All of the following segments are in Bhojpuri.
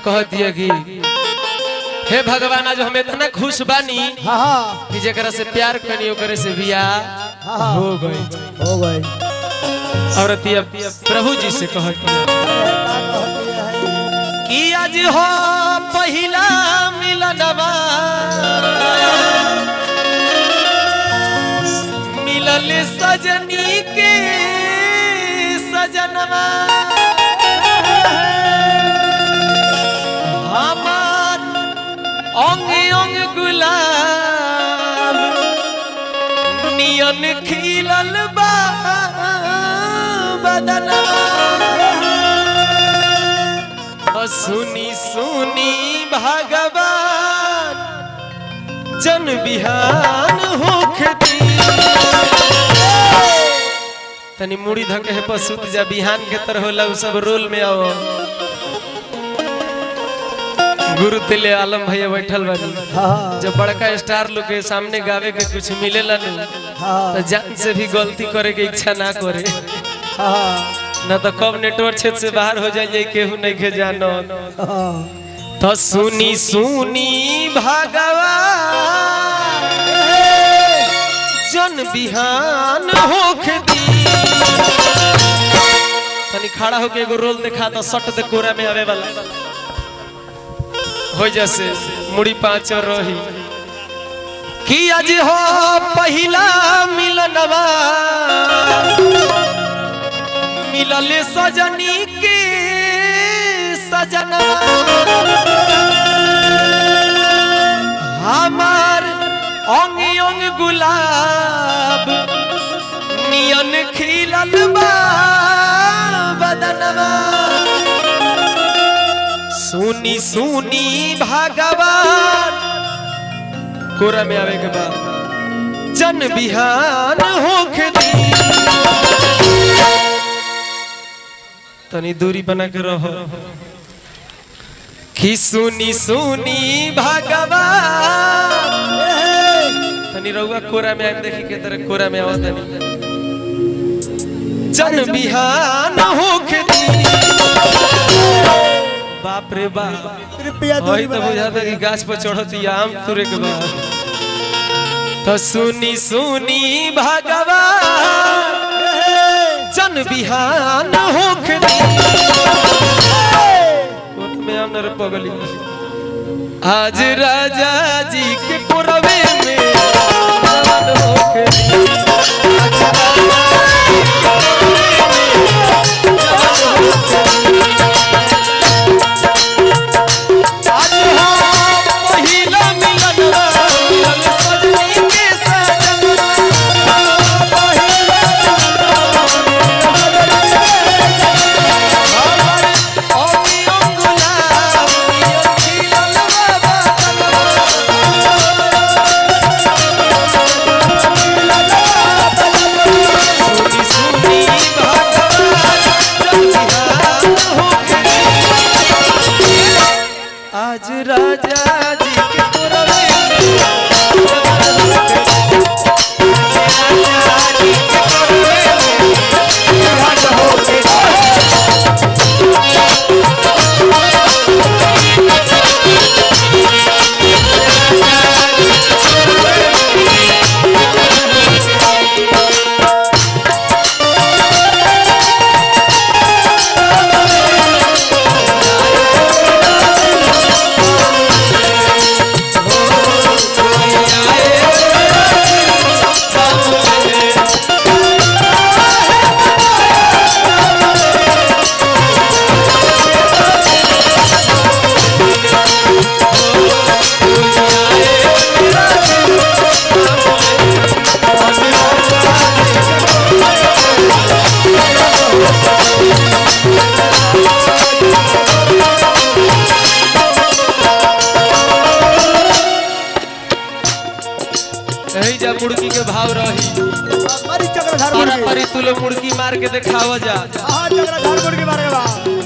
कह दिया कि हे भगवान आज हम इतना खुश बानी कि जकरा से प्यार कनी ओकरे से बियाह हो गई औरतिया प्रभु जी से कह दिया कि आज हो पहिला मिलनवा मिलल सजनी के सजनवा हमार अंग अंग गुलाब नियन खिलल बा बदनवा सुनी सुनी भगवान जन बिहान होखती तनी मुड़ी धके है पसुत जा बिहान के तरह होला सब रोल में आओ गुरु तिले आलम भैया बैठल बानी जब बड़का स्टार लोग के सामने गावे के कुछ मिलेला नहीं तो जान से भी गलती करे के इच्छा ना करे ना तो कब नेटवर्क क्षेत्र से बाहर हो जाए केहू नहीं के जानो तो सुनी सुनी भगवान जन बिहान होखती तनी खड़ा होके एगो रोल दिखा तो सट दे कोरा में आवे वाला हो जैसे मुड़ी पाँच और रही कि आज हो पहिला मिलनवा मिलल सजनी के सजनवा हमार अंग अंग गुलाब नियन खिलल बा बदनवा सुनी सुनी भगवान कोरा में आवे के बाद जन बिहान होखती तनी दूरी बना के रहो कि सुनी सुनी भगवान तनी रहुआ कोरा में आए देखी के तरह कोरा में आवा तनी जन बिहान होखती बाप रे बाप वही तो बुझाता कि गाछ पर चढ़ती आम तुरे के बाद तो सुनी सुनी भगवान जन बिहान होखती कोट में आम नर पगली आज राजा जी के पुरवे में होखती आज राजा जी के पुरवे मुर्गी के भाव रही तू लोग मुर्गी मार के देखाव जा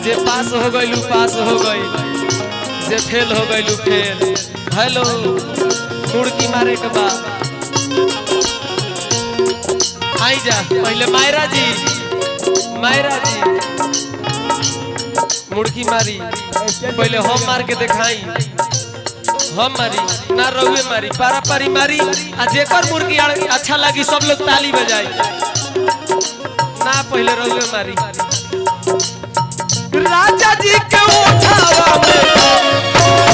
जे पास हो गई पास हो गई जे फेल हो गई फेल हेलो मुर्गी मारे के बाद आई जा पहले मायरा जी मुड़की मारी पहले हम मार के दिखाई हम मारी ना रहुए मारी पारा पारी मारी आ जेकर मुर्गी अच्छा लगी सब लोग ताली बजाई ना पहले रहुए मारी राजा जी के उठावा में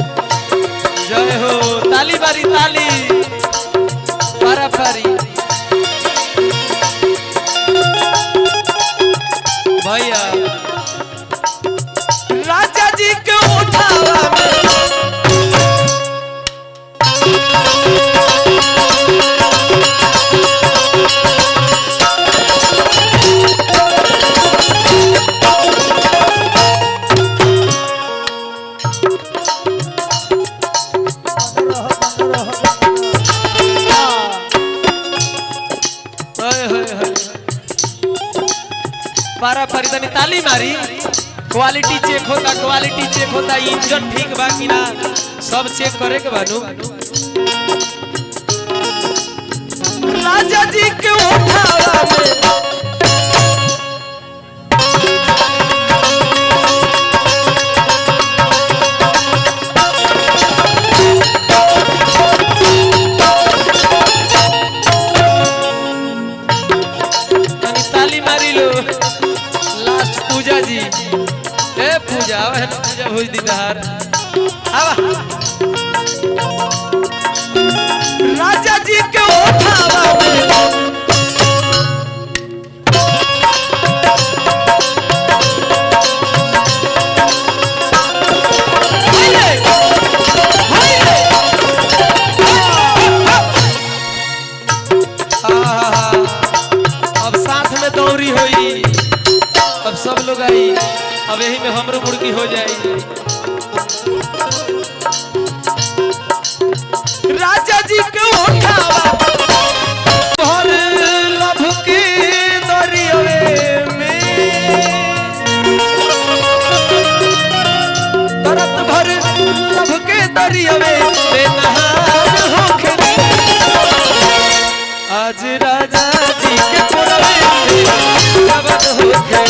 जय हो ताली बारी ताली पारा पारी भैया राजा जी के उठावा पारा पारी तनी ताली मारी क्वालिटी चेक होता इंजन ठीक बा कि ना सब चेक करे के बानू राजा जी के उठावा में पूजा भोज दीदार राजा जी के उठावा अब साथ में दौरी हुई अब सब लोग आई अब यही में हमरो मुर्गी हो जाएगी राजा जी के उठावा भर लभ के दरियावे में तरत भर लभ के दरियावे में नहार होके आज राजा जी के पुरवे जबत होके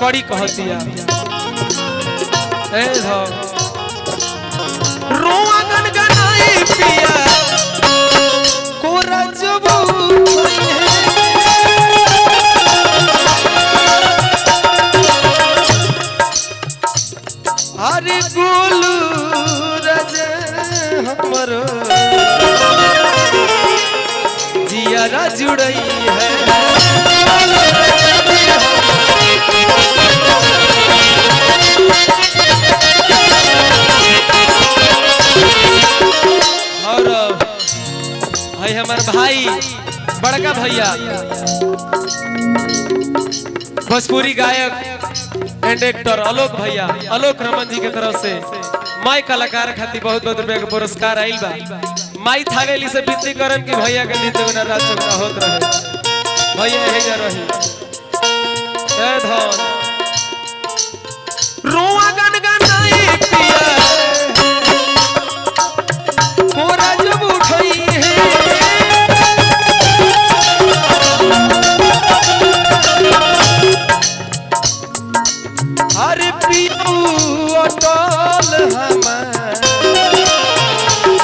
कड़ी कहतिया रोआ गनगनाई पिया कोरा जबू अरे गोलू रजे हमरो जियारा जुड़ई है हमार भाई बड़का भैया भोजपुरी गायक एंड एक्टर आलोक भैया आलोक रमन जी के तरफ से माई कलाकार खातिर बहुत बहुत रुपया के पुरस्कार आइल बा माई थागेली से विनती करन कि भैया के दिन बिना रात चौका होत रहे भैया यही जा रही ए धन रोआ गनगनाई पिया कोरा जब उठई है अरे पियू अटल हमार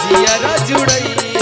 जियारा जुड़ई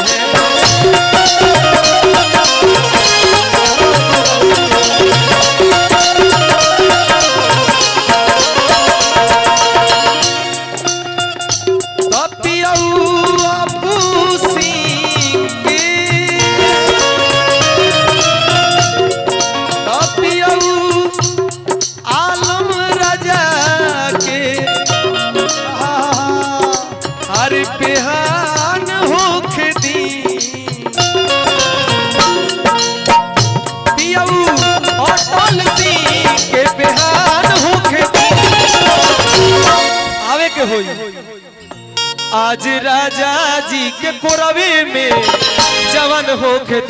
आज राजा जी के कोरवे में जवान हो के